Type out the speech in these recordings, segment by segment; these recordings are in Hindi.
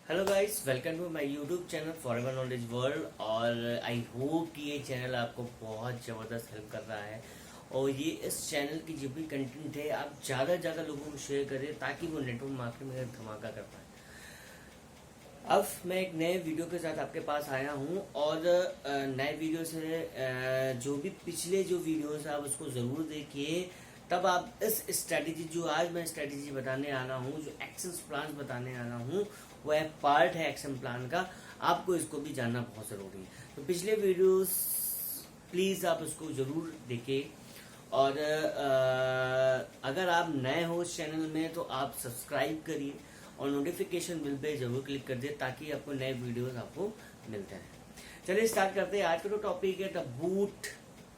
Hello guys, welcome to my YouTube channel forever knowledge world. और आई होप कि ये चैनल आपको बहुत ज़बरदस्त हेल्प कर रहा है। और ये इस चैनल की जो भी कंटेंट है आप ज़्यादा से ज़्यादा लोगों को शेयर करें ताकि वो नेटवर्क मार्केटिंग में धमाका कर पाए। अब मैं एक नए वीडियो के साथ आपके पास आया हूँ और नए वीडियो से जो भी पिछले जो वीडियोस है आप उसको ज़रूर देखिए। तब आप इस स्ट्रैटेजी जो आज मैं स्ट्रैटेजी बताने आ रहा हूँ, जो एक्शन प्लान बताने आ रहा हूँ, वो एक पार्ट है एक्शन प्लान का। आपको इसको भी जानना बहुत ज़रूरी है। तो पिछले वीडियोस प्लीज़ आप उसको ज़रूर देखें। और अगर आप नए हो इस चैनल में तो आप सब्सक्राइब करिए और नोटिफिकेशन बिल पे जरूर क्लिक कर दिए ताकि आपको नए वीडियोस आपको मिलते हैं। चलिए स्टार्ट करते हैं। आज का जो टॉपिक है the boot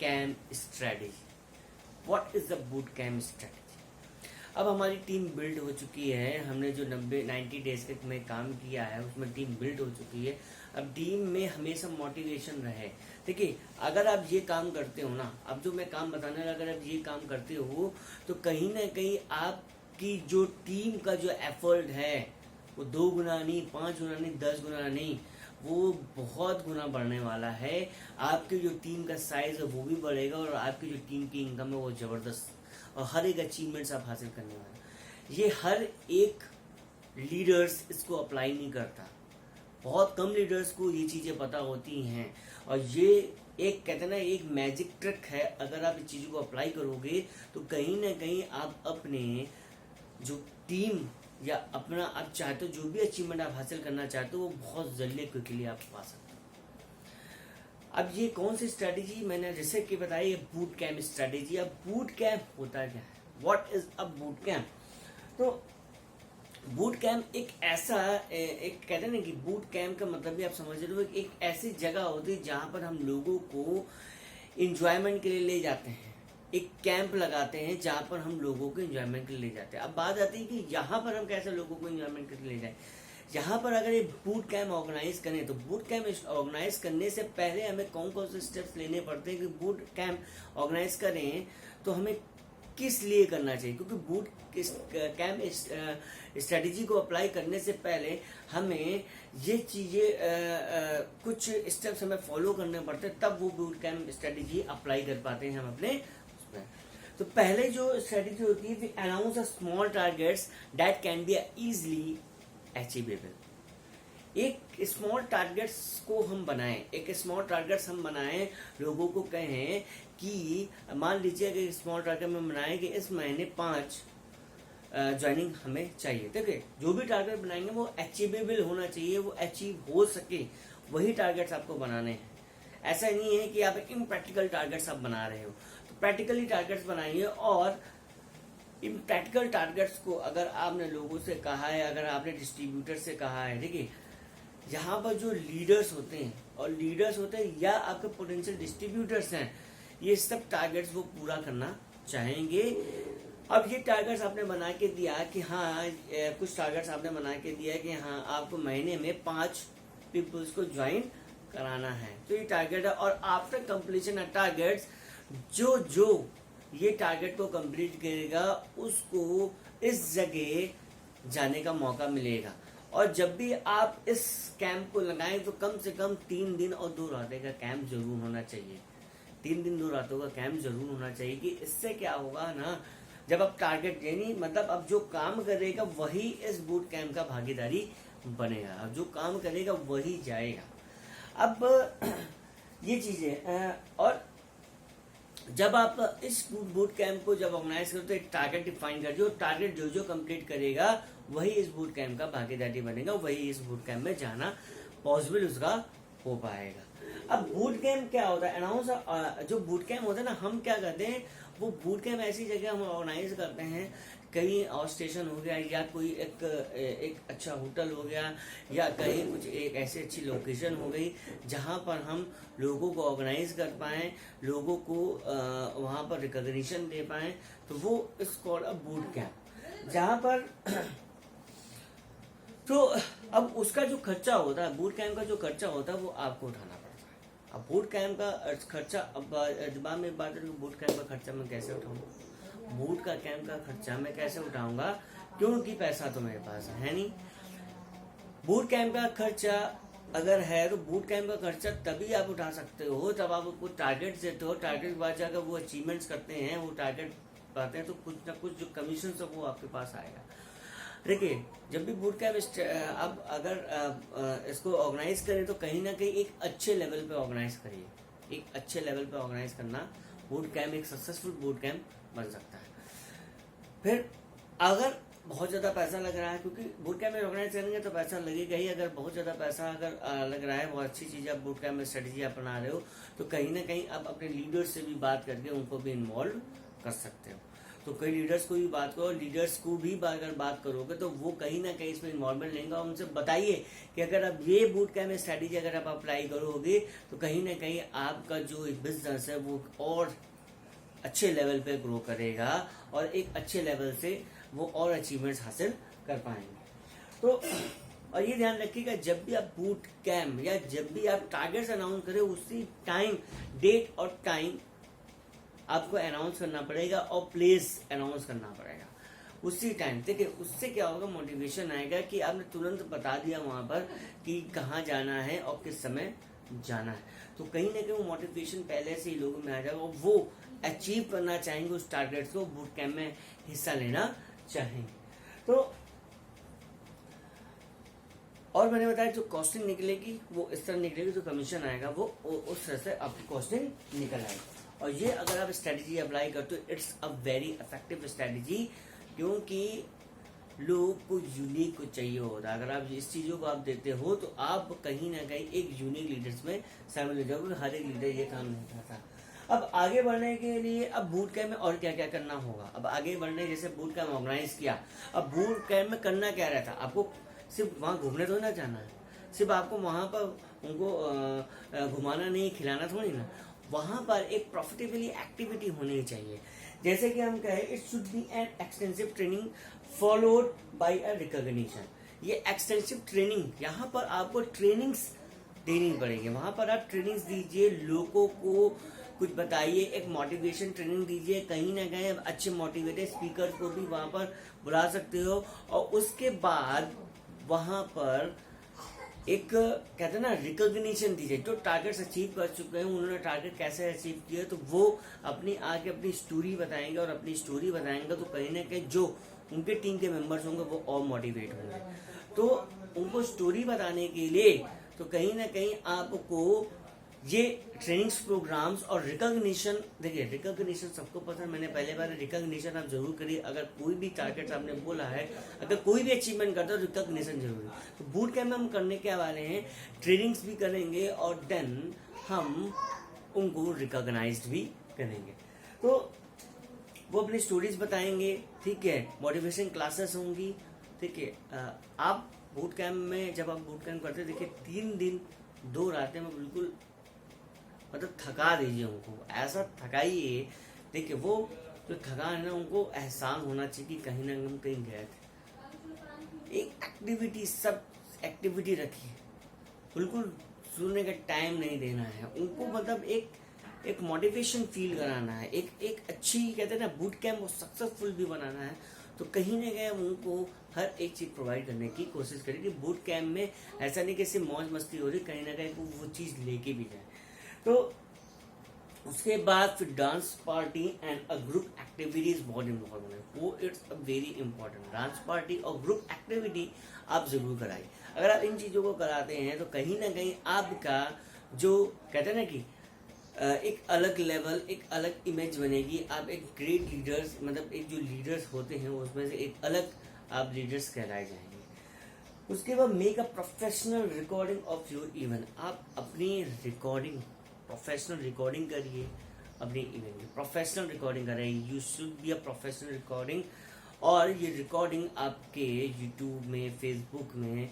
camp strategy. What is the boot camp strategy? अब हमारी टीम बिल्ड हो चुकी है। हमने जो 90 डेज के में काम किया है उसमें टीम बिल्ड हो चुकी है। अब टीम में हमेशा मोटिवेशन रहे। देखिए, अगर आप ये काम करते हो ना, अब जो मैं काम बताने लगा, अगर आप ये काम करते हो तो कहीं ना कहीं आपकी जो टीम का जो एफर्ट है वो 2 गुना नहीं, 5 गुना नहीं, 10 गुना नहीं, वो बहुत गुना बढ़ने वाला है। आपकी जो टीम का साइज है वो भी बढ़ेगा और आपकी जो टीम की इनकम है वो जबरदस्त और हर एक अचीवमेंट्स आप हासिल करने वाले। ये हर एक लीडर्स इसको अप्लाई नहीं करता। बहुत कम लीडर्स को ये चीजें पता होती हैं और ये एक कहते हैं ना, एक मैजिक ट्रिक है। अगर आप इस चीजों को अप्लाई करोगे तो कहीं ना कहीं आप अपने जो टीम या अपना आप चाहते हो जो भी अचीवमेंट आप हासिल करना चाहते हो वो बहुत जल्दी क्विकली आप पा सकते हो। अब ये कौन सी स्ट्रेटेजी मैंने जैसे कि बताई, ये बूट कैम्प स्ट्रेटेजी। अब बूट कैम्प होता क्या है? What is a boot camp? तो बूट कैम्प एक ऐसा एक कहते हैं ना कि बूट कैम्प का मतलब भी आप समझ रहे हो, एक ऐसी जगह होती है जहां पर हम लोगों को इंजॉयमेंट के लिए ले जाते हैं। एक कैंप लगाते हैं जहां पर हम लोगों को एंजॉयमेंट के लिए ले जाते हैं। अब बात आती है कि यहाँ पर हम कैसे लोगों को एंजॉयमेंट के लिए ले जाएं। यहाँ पर अगर ये बूट कैंप ऑर्गेनाइज करें तो बूट कैंप ऑर्गेनाइज करने से पहले हमें कौन कौन से स्टेप्स लेने पड़ते हैं कि बूट कैंप ऑर्गेनाइज करें तो हमें किस लिए करना चाहिए। क्योंकि बूट कैंप स्ट्रेटेजी को अप्लाई करने से पहले हमें ये चीजें कुछ स्टेप्स हमें फॉलो करने पड़ते हैं, तब वो बूट कैंप स्ट्रेटेजी अप्लाई कर पाते हैं हम अपने उसमें। तो पहले जो स्ट्रेटेजी होती है, announce small targets that can be easily achievable. एक स्मॉल टारगेट्स को हम बनाएं, एक स्मॉल टारगेट्स हम बनाएं, लोगों को कहें कि मान लीजिए कि स्मॉल टारगेट में बनाएं कि इस महीने 5 ज्वाइनिंग हमें चाहिए। देखिए, जो भी टारगेट बनाएंगे वो अचीवेबल होना चाहिए, वो अचीव हो सके, वही टारगेट्स आपको बनाने हैं। ऐसा नहीं है कि आप इम्प्रैक्टिकल टारगेट्स आप बना रहे हो। तो प्रैक्टिकली टारगेट्स बनाइए। और इन प्रैक्टिकल टारगेट्स को अगर आपने लोगों से कहा है, अगर आपने डिस्ट्रीब्यूटर से कहा है, देखिए यहाँ पर जो लीडर्स होते हैं और लीडर्स होते हैं या आपके पोटेंशियल डिस्ट्रीब्यूटर्स हैं, ये सब टारगेट्स वो पूरा करना चाहेंगे। अब ये टारगेट्स आपने बना के दिया कि हाँ, कुछ टारगेट्स आपने बना के दिया कि हाँ आपको महीने में 5 पीपल्स को ज्वाइन कराना है, तो ये टारगेट है। और आफ्टर कंप्लीशन ऑफ टारगेट्स, जो ये टारगेट को कंप्लीट करेगा उसको इस जगह जाने का मौका मिलेगा। और जब भी आप इस कैंप को लगाएं तो कम से कम 3 दिन और 2 रातें का कैंप जरूर होना चाहिए। 3 दिन 2 रातों का कैंप जरूर होना चाहिए कि इससे क्या होगा ना, जब आप टारगेट यानी मतलब अब जो काम करेगा वही इस बूट कैंप का भागीदारी बनेगा। अब जो काम करेगा वही जाएगा। अब ये चीजें और जब आप इस बूट कैंप को जब ऑर्गेनाइज करते हो, एक टारगेट डिफाइन कर दो। टारगेट जो कंप्लीट करेगा वही इस बूट कैंप का भागीदारी बनेगा, वही इस बूट कैंप में जाना पॉसिबल उसका हो पाएगा। अब बूट कैंप क्या होता है? अनाउंस जो बूट कैंप होता है ना, हम क्या करते हैं, वो बूट कैंप ऐसी जगह हम ऑर्गेनाइज करते हैं, कहीं और स्टेशन हो गया या कोई एक अच्छा होटल हो गया या कहीं कुछ एक ऐसी अच्छी लोकेशन हो गई जहां पर हम लोगों को ऑर्गेनाइज कर पाए, लोगों को वहां पर रिकॉग्निशन दे पाए, तो वो is called a boot camp. जहां पर तो अब उसका जो खर्चा होता है, बूट कैंप का जो खर्चा होता है वो आपको उठाना पड़ता है। अब बूट कैंप का खर्चा, अब दिमाग में बात है, बूट कैंप का खर्चा मैं कैसे उठाऊंगा? बूट का कैंप का खर्चा मैं कैसे उठाऊंगा? क्योंकि पैसा तो मेरे पास है नहीं। बूट कैंप का खर्चा अगर है तो बूट कैंप का खर्चा तभी आप उठा सकते हो जब आप कुछ टारगेट देते हो। टारगेट के बाद जाकर वो अचीवमेंट्स करते हैं, वो टारगेट पाते हैं, तो कुछ ना कुछ जो कमीशन है वो आपके पास आएगा। देखिए, जब भी बूट कैंप आप अगर इसको ऑर्गेनाइज करें तो कहीं ना कहीं एक अच्छे लेवल पे ऑर्गेनाइज करिए। एक अच्छे लेवल पे ऑर्गेनाइज करना बूट कैंप एक सक्सेसफुल बूट कैंप बन सकता है। फिर अगर बहुत ज़्यादा पैसा लग रहा है, क्योंकि बूट कैंप में ऑर्गेनाइज करेंगे तो पैसा लगेगा ही। अगर बहुत ज़्यादा पैसा अगर लग रहा है, बहुत अच्छी चीज़ आप बूट कैंप में स्ट्रेटजी अपना रहे हो, तो कहीं ना कहीं आप अपने लीडर्स से भी बात करके उनको भी इन्वॉल्व कर सकते हो। तो कई लीडर्स को भी बात करो, लीडर्स को भी अगर बात करोगे तो वो कहीं ना कहीं इसमें इन्वॉल्वमेंट लेंगे। और उनसे बताइए कि अगर आप ये बूट कैंप में स्ट्रेटजी अगर आप अप्लाई करोगे तो कहीं ना कहीं आपका जो बिजनेस है वो और अच्छे लेवल पे ग्रो करेगा और एक अच्छे लेवल से वो और अचीवमेंट्स हासिल कर पाएंगे। तो और ये ध्यान रखिएगा, जब भी आप बूट कैंप या जब भी आप टारगेट्स अनाउंस करें, उसी टाइम डेट और टाइम आपको अनाउंस करना पड़ेगा और प्लेस अनाउंस करना पड़ेगा उसी टाइम। देखिए, उससे क्या होगा, मोटिवेशन आएगा कि आपने तुरंत बता दिया वहां पर कि कहाँ जाना है और किस समय जाना है। तो कहीं ना कहीं वो मोटिवेशन पहले से ही लोगों में आ जाएगा और वो अचीव करना चाहेंगे उस टारगेट्स को, बूट कैंप में हिस्सा लेना चाहेंगे। तो और मैंने बताया जो कॉस्टिंग निकलेगी वो इस तरह निकलेगी, जो कमीशन आएगा वो उस तरह से आपकी कॉस्टिंग निकल आएगी। और ये अगर आप स्ट्रेटजी अप्लाई करते हो, it's a very effective strategy, क्योंकि लोग को यूनिक को चाहिए होता है। अगर आप इस चीजों को आप देते हो तो आप कहीं ना कहीं एक यूनिक लीडर्स में शामिल हो जाओगे। हर एक लीडर ये काम नहीं करता। अब आगे बढ़ने के लिए अब बूट कैंप में और क्या क्या करना होगा। अब आगे बढ़ने, जैसे बूट कैंप ऑर्गेनाइज किया, अब बूट कैंप में करना क्या रहता, आपको सिर्फ वहां घूमने थोड़ी ना जाना है, सिर्फ आपको वहां पर उनको घुमाना नहीं, खिलाना थोड़ी ना, वहां पर एक प्रॉफिटेबली एक्टिविटी होनी चाहिए। जैसे कि हम कहें, it should be an extensive training followed by a recognition. ये एक्सटेंसिव ट्रेनिंग, यहाँ पर आपको ट्रेनिंग्स देनी पड़ेगी। वहां पर आप ट्रेनिंग्स दीजिए, लोगों को कुछ बताइए, एक मोटिवेशन ट्रेनिंग दीजिए। कहीं ना कहीं अच्छे मोटिवेटेड स्पीकर को भी वहां पर बुला सकते हो। और उसके बाद वहां पर एक कहते हैं ना रिकॉग्निशन दीजिए। जो टारगेट्स अचीव कर चुके हैं, उन्होंने टारगेट कैसे अचीव किए, तो वो अपनी आके अपनी स्टोरी बताएंगे। और अपनी स्टोरी बताएंगे तो कहीं ना कहीं जो उनके टीम के मेंबर्स होंगे वो और मोटिवेट होंगे। तो उनको स्टोरी बताने के लिए तो कहीं ना कहीं आपको ये ट्रेनिंग्स प्रोग्राम्स और रिकॉग्निशन, देखिए रिकॉग्निशन सबको पसंद, मैंने पहले बार रिकॉग्निशन आप जरूर करिए। अगर कोई भी टारगेट आपने बोला है, अगर कोई भी अचीवमेंट करता है तो रिकॉग्निशन जरूरी। तो बूट कैंप में हम करने के वाले हैं, ट्रेनिंग्स भी करेंगे और देन हम उनको रिकॉग्नाइज्ड भी करेंगे। तो वो अपनी स्टोरीज बताएंगे, ठीक है, मोटिवेशन क्लासेस होंगी, ठीक है। आप बूट कैंप में जब आप बूट कैंप करते हैं, देखिए 3 दिन 2 रातें में बिल्कुल मतलब थका दीजिए उनको, ऐसा थकाइए। देखिए वो जो थकान है ना, उनको एहसास होना चाहिए कि कहीं ना हम कहीं गए थे। एक एक्टिविटी, सब एक्टिविटी रखिए, बिल्कुल सुनने का टाइम नहीं देना है उनको। मतलब एक मोटिवेशन फील कराना है, एक अच्छी कहते हैं ना बूट कैंप को सक्सेसफुल भी बनाना है। तो कहीं ना कहीं उनको हर एक चीज प्रोवाइड करने की कोशिश करें कि बूट कैंप में ऐसा नहीं कि सिर्फ मौज मस्ती हो रही, कहीं ना कहीं वो चीज लेके भी जाए। तो उसके बाद फिर dance party and a group activities बहुत इम्पोर्टेंट है। वो it's a very important. Dance party और ग्रुप एक्टिविटी आप जरूर कराइए। अगर आप इन चीजों को कराते हैं तो कहीं ना कहीं आपका जो कहते हैं ना कि एक अलग लेवल, एक अलग इमेज बनेगी। आप एक ग्रेट लीडर्स, मतलब एक जो लीडर्स होते हैं उसमें से एक अलग आप लीडर्स कहलाए जाएंगे। उसके बाद make a professional recording of your event. आप अपनी रिकॉर्डिंग, प्रोफेशनल रिकॉर्डिंग करिए अपनी इवेंट की, प्रोफेशनल रिकॉर्डिंग करें। You should be a professional recording. और ये रिकॉर्डिंग आपके यूट्यूब में, फेसबुक में,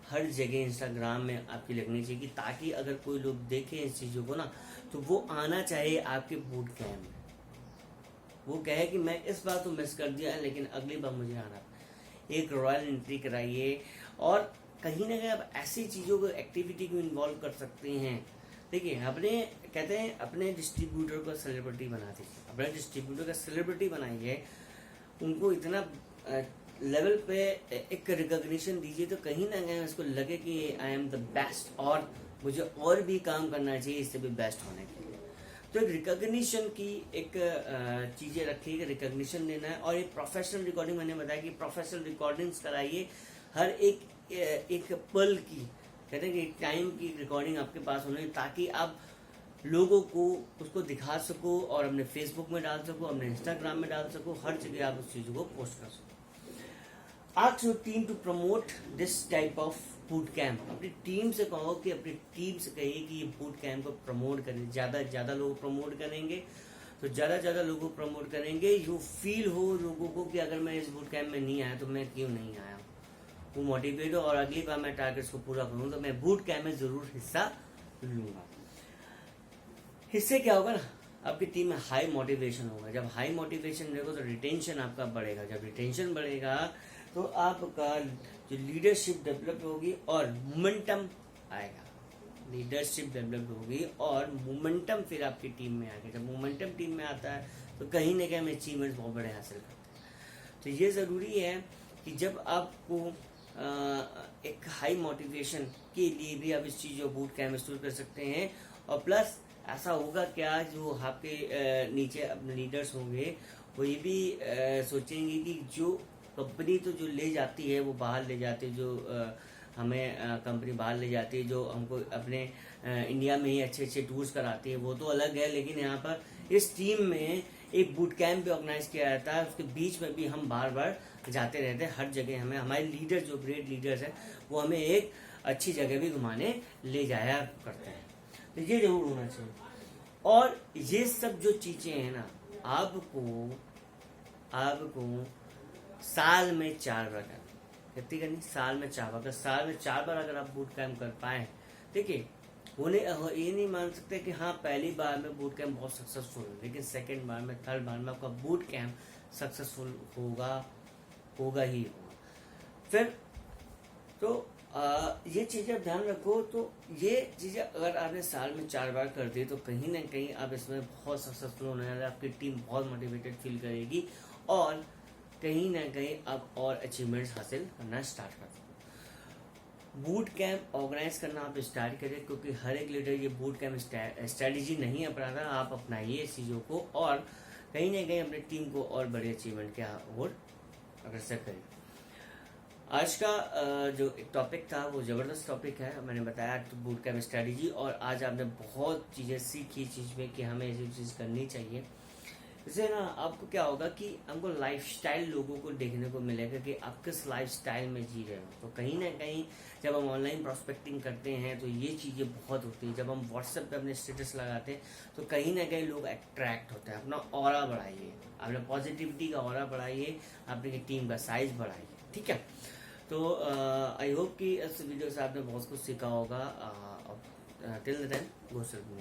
हर जगह, इंस्टाग्राम में आपकी लगनी चाहिए, ताकि अगर कोई लोग देखें इस चीज़ों को ना, तो वो आना चाहिए आपके बूट कैंप में। वो कहे कि मैं इस बार तो मिस कर दिया है, लेकिन अगली बार मुझे आना। एक रॉयल एंट्री कराइए। और कहीं ना कहीं आप ऐसी चीज़ों को, एक्टिविटी को इन्वॉल्व कर सकते हैं। देखिए, अपने कहते हैं अपने डिस्ट्रीब्यूटर को सेलिब्रिटी बना दीजिए, अपने डिस्ट्रीब्यूटर का सेलिब्रिटी बनाइए। उनको इतना लेवल पे एक रिकॉग्निशन दीजिए, तो कहीं ना कहीं उसको लगे कि आई एम द बेस्ट और मुझे और भी काम करना चाहिए इससे भी बेस्ट होने के लिए। तो एक रिकॉग्निशन की एक चीजें रखिए कि रिकॉग्निशन देना है। और ये प्रोफेशनल रिकॉर्डिंग, मैंने बताया कि प्रोफेशनल रिकॉर्डिंग्स कराइए हर एक पल की, कहते हैं कि टाइम की रिकॉर्डिंग आपके पास होनी, ताकि आप लोगों को उसको दिखा सको और अपने फेसबुक में डाल सको, अपने इंस्टाग्राम में डाल सको, हर जगह आप उस चीज को पोस्ट कर सको। Ask your team to promote this type of boot camp। अपनी टीम से कहो कि अपनी टीम से कहिए कि ये बूट कैंप को प्रमोट करें, ज्यादा लोग प्रमोट करेंगे तो ज्यादा लोगों को प्रमोट करेंगे। यू फील हो लोगों को कि अगर मैं इस बूट कैंप में नहीं आया तो मैं क्यों नहीं आया, वो मोटिवेट हो और अगली बार मैं टारगेट्स को पूरा करूँ तो मैं बूट कैंप में जरूर हिस्सा लूंगा। इससे क्या होगा ना, आपकी टीम में हाई मोटिवेशन होगा। जब हाई मोटिवेशन रहेगा तो रिटेंशन आपका बढ़ेगा। जब रिटेंशन बढ़ेगा तो आपका जो लीडरशिप डेवलप होगी और मोमेंटम आएगा। लीडरशिप डेवलप होगी और मोमेंटम फिर आपकी टीम में आएगा। जब मोमेंटम टीम में आता है तो कहीं ना कहीं हम अचीवमेंट्स बहुत बड़े हासिल करते हैं। तो ये ज़रूरी है कि जब आपको एक हाई मोटिवेशन के लिए भी आप इस चीज़ को बूट कैंप इंस्टॉल कर सकते हैं। और प्लस ऐसा होगा क्या, जो आपके नीचे अपने लीडर्स होंगे वो ये भी सोचेंगे कि जो कंपनी तो जो ले जाती है वो बाहर ले जाती है, जो हमें कंपनी बाहर ले जाती है, जो हमको अपने इंडिया में ही अच्छे टूर्स कराती है, वो तो अलग है। लेकिन यहाँ पर इस टीम में एक बूट कैंप भी ऑर्गेनाइज किया जाता है, उसके बीच में भी हम बार जाते रहते हैं। हर जगह हमें हमारे लीडर जो ग्रेट लीडर्स हैं वो हमें एक अच्छी जगह भी घुमाने ले जाया करते हैं। तो ये जरूर होना चाहिए। और ये सब जो चीजें हैं ना, आपको साल में 4 बार कितनी करनी, साल में 4 बार। साल में 4 बार अगर आप बूट कैंप कर पाए, देखिए उन्हें ये नहीं मान सकते कि हाँ पहली बार में बूट कैंप बहुत सक्सेसफुल है, लेकिन सेकंड बार में, थर्ड बार में आपका बूट कैंप सक्सेसफुल होगा ही होगा। फिर तो ये चीजें आप ध्यान रखो। तो ये चीजें अगर आपने साल में 4 बार कर दी तो कहीं ना कहीं आप इसमें बहुत सक्सेसफुल होने वाले, आपकी टीम बहुत मोटिवेटेड फील करेगी और कहीं ना कहीं आप और अचीवमेंट्स हासिल करना स्टार्ट कर दो। बूट कैंप ऑर्गेनाइज करना आप स्टार्ट करें, क्योंकि हर एक लीडर ये बूट कैंप स्ट्रेटेजी नहीं अपनाता। आप अपनाइए इस चीज़ों को और कहीं ना कहीं अपनी टीम को और बड़े अचीवमेंट के ओर अग्रसर करें। आज का जो एक टॉपिक था वो ज़बरदस्त टॉपिक है, मैंने बताया बूट कैंप स्ट्रेटेजी, और आज आपने बहुत चीज़ें सीखी चीज़ में कि हमें ऐसी चीज़ करनी चाहिए। इससे ना आपको क्या होगा कि हमको लाइफस्टाइल लोगों को देखने को मिलेगा कि आप किस लाइफस्टाइल में जी रहे हो। तो कहीं ना कहीं जब हम ऑनलाइन प्रोस्पेक्टिंग करते हैं तो ये चीज़ें बहुत होती है। जब हम व्हाट्सएप पे अपने स्टेटस लगाते हैं तो कहीं ना कहीं लोग अट्रैक्ट होते हैं। अपना ऑरा बढ़ाइए, अपने पॉजिटिविटी का ऑरा बढ़ाइए, अपनी टीम का साइज बढ़ाइए, ठीक है। तो आई होप कि इस वीडियो से आपने बहुत कुछ सीखा होगा। Till the time, go serve.